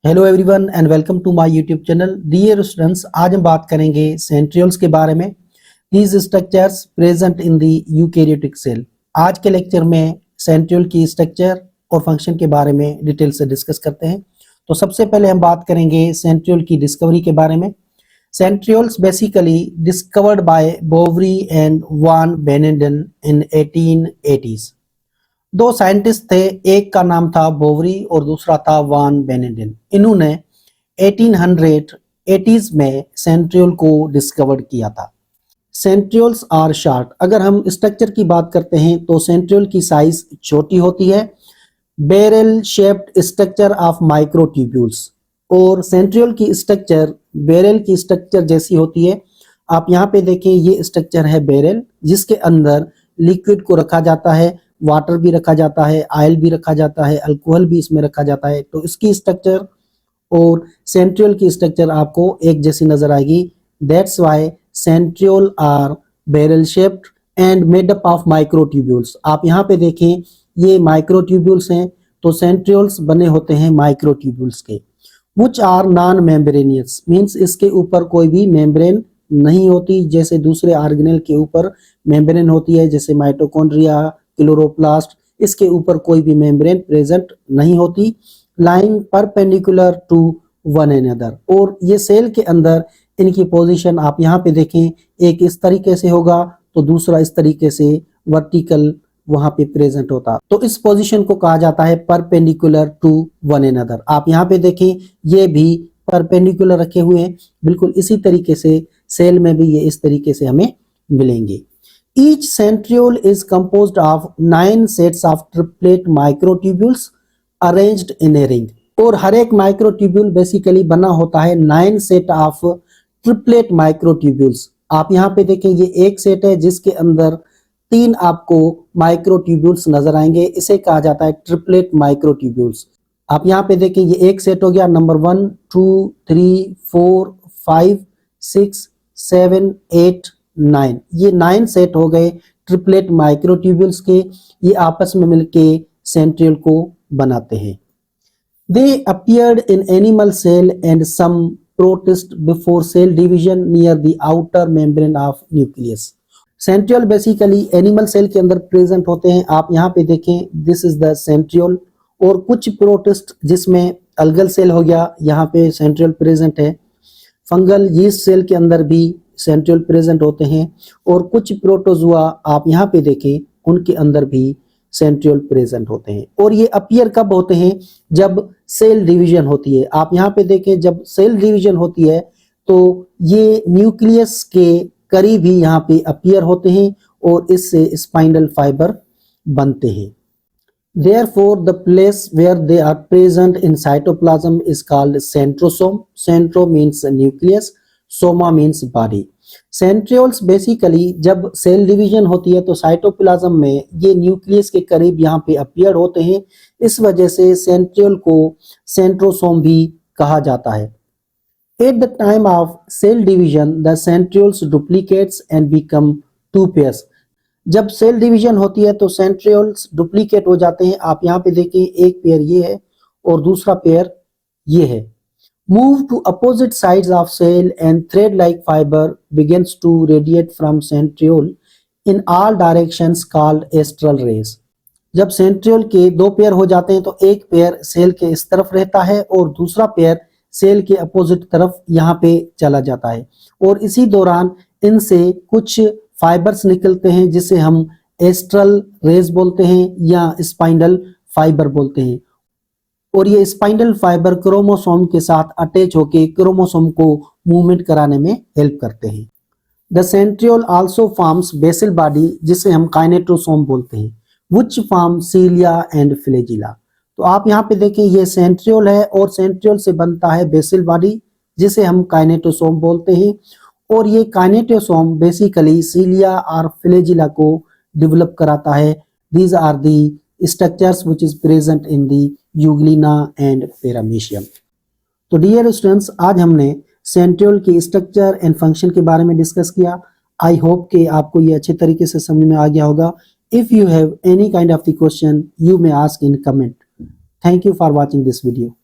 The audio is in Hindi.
Hello everyone and welcome to my YouTube channel. Dear students, आज हम बात करेंगे सेंट्रियोल्स के बारे में। These structures present in the eukaryotic cell. आज के लेक्चर में सेंट्रियोल की स्ट्रक्चर और फंक्शन के बारे में डिटेल से डिस्कस करते हैं। तो सबसे पहले हम बात करेंगे सेंट्रियोल की डिस्कवरी के बारे में। Centrioles basically discovered by Boveri and van Beneden in 1880s। दो साइंटिस्ट थे, एक का नाम था बोवरी और दूसरा था वान बेनेडन। इन्होंने 1880s में सेंट्रियोल को डिस्कवर किया था। Centrioles are short. अगर हम स्ट्रक्चर की बात करते हैं तो सेंट्रियोल की साइज छोटी होती है, barrel shaped structure of microtubules. और सेंट्रियोल की स्ट्रक्चर बैरल की स्ट्रक्चर जैसी होती है। आप यहाँ पे देखें, ये स्ट्रक्चर है बैरल, जिसके अंदर लिक्विड को रखा जाता है, वाटर भी रखा जाता है, ऑयल भी रखा जाता है, अल्कोहल भी इसमें रखा जाता है। तो इसकी स्ट्रक्चर और सेंट्रियोल की स्ट्रक्चर आपको एक जैसी नजर आएगी। That's why centriole are barrel shaped and made up of microtubules. आप यहाँ पे देखें, ये माइक्रोट्यूब्यूल्स हैं, तो सेंट्रियोल्स बने होते हैं माइक्रोट्यूब्यूल्स के। Which are non membranous, means इसके ऊपर कोई भी मेम्ब्रेन नहीं होती, जैसे दूसरे ऑर्गेनेल के ऊपर मेम्ब्रेन होती है, जैसे माइटोकॉन्ड्रिया, क्लोरोप्लास्ट, इसके ऊपर कोई भी मेम्ब्रेन प्रेजेंट नहीं होती। Lying perpendicular to one another. और ये सेल के अंदर इनकी पोजीशन आप यहाँ पे देखें, एक इस तरीके से होगा तो दूसरा इस तरीके से वर्टिकल वहां पे प्रेजेंट होता। तो इस पोजीशन को कहा जाता है परपेंडिकुलर टू वन अनदर। आप यहाँ पे देखें, ये भी परपेंडिकुलर रखे हुए हैं, बिल्कुल इसी तरीके से सेल में भी ये इस तरीके से हमें मिलेंगे। Each centriole is composed of 9 sets of triplet microtubules arranged in a ring। और हर एक माइक्रोट्यूब्यूल बेसिकली बना होता है 9 सेट ऑफ ट्रिपलेट माइक्रोट्यूब्यूल्स। आप यहाँ पे देखें, ये एक सेट है जिसके अंदर 3 आपको माइक्रोट्यूब्यूल्स नजर आएंगे, इसे कहा जाता है ट्रिपलेट माइक्रोट्यूब्यूल्स। आप यहाँ पे देखें, ये एक सेट हो गया, नंबर 1 2 3 4 5 6 7 8 9। ये 9 सेट हो गए ट्रिपलेट माइक्रोट्यूब्यूल्स के। ये आपस में मिलके सेंट्रियोल को बनाते हैं। They appeared in animal cell and some protist before cell division near the outer membrane of nucleus. Centriole basically animal cell के अंदर प्रेजेंट होते हैं। आप यहाँ पे देखें, दिस इज द सेंट्रियोल। और कुछ प्रोटिस्ट जिसमें अलगल सेल हो गया, यहाँ पे सेंट्रियोल प्रेजेंट है। फंगल यीस्ट सेल के अंदर भी सेंट्रियोल प्रेजेंट होते हैं। और कुछ प्रोटोजुआ आप यहाँ पे देखें, उनके अंदर भी सेंट्रियोल प्रेजेंट होते हैं। और ये अपीयर कब होते हैं? जब सेल डिवीजन होती है। आप यहाँ पे देखें, जब सेल डिवीजन होती है तो ये न्यूक्लियस के करीब ही यहाँ पे अपीयर होते हैं और इससे स्पाइनल फाइबर बनते हैं। Therefore, the place where they are present in cytoplasm is called centrosome. Centro means nucleus, soma means body. Centrioles basically जब सेल डिवीजन होती है तो साइटोप्लाज्म में ये न्यूक्लियस के करीब यहाँ पे अपीयर होते हैं। इस वजह से सेंट्रियोल को सेंट्रोसोम भी कहा जाता है। At the time of cell division, the centrioles duplicates and become 2 pairs. जब सेल डिवीजन होती है तो सेंट्रियोल्स डुप्लीकेट हो जाते हैं। आप यहाँ पे देखें, एक पेयर ये है और दूसरा पेयर ये है। Move to opposite sides of cell and thread like fiber begins to radiate from centriole in all directions called astral rays. जब सेंट्रियोल के 2 पेयर हो जाते हैं तो एक पेयर सेल के इस तरफ रहता है और दूसरा पेयर सेल के अपोजिट तरफ यहाँ पे चला जाता है। और इसी दौरान इनसे कुछ फाइबर्स निकलते हैं जिसे हम एस्ट्रल रेज बोलते हैं या स्पाइनल फाइबर बोलते हैं। और ये स्पाइनल फाइबर क्रोमोसोम के साथ अटैच होकर क्रोमोसोम को मूवमेंट कराने में हेल्प करते हैं। The centriole also forms basal body, जिसे हम काइनेटोसोम बोलते हैं, which form cilia and flagella. तो आप यहाँ पे देखें, ये सेंट्रियोल है और सेंट्रियोल से बनता है बेसल बॉडी, जिसे हम काइनेटोसोम बोलते हैं। और ये काइनेटोसोम बेसिकली सीलिया और फ्लैजिला को डेवलप कराता है। These are the structures which is present in the euglena and paramecium. तो डियर स्टूडेंट्स, आज हमने सेंट्रियोल की स्ट्रक्चर एंड फंक्शन के बारे में डिस्कस किया। आई होप कि आपको ये अच्छे तरीके से समझ में आ गया होगा। If you have any kind of the question, you may ask in comment. Thank you for watching this video.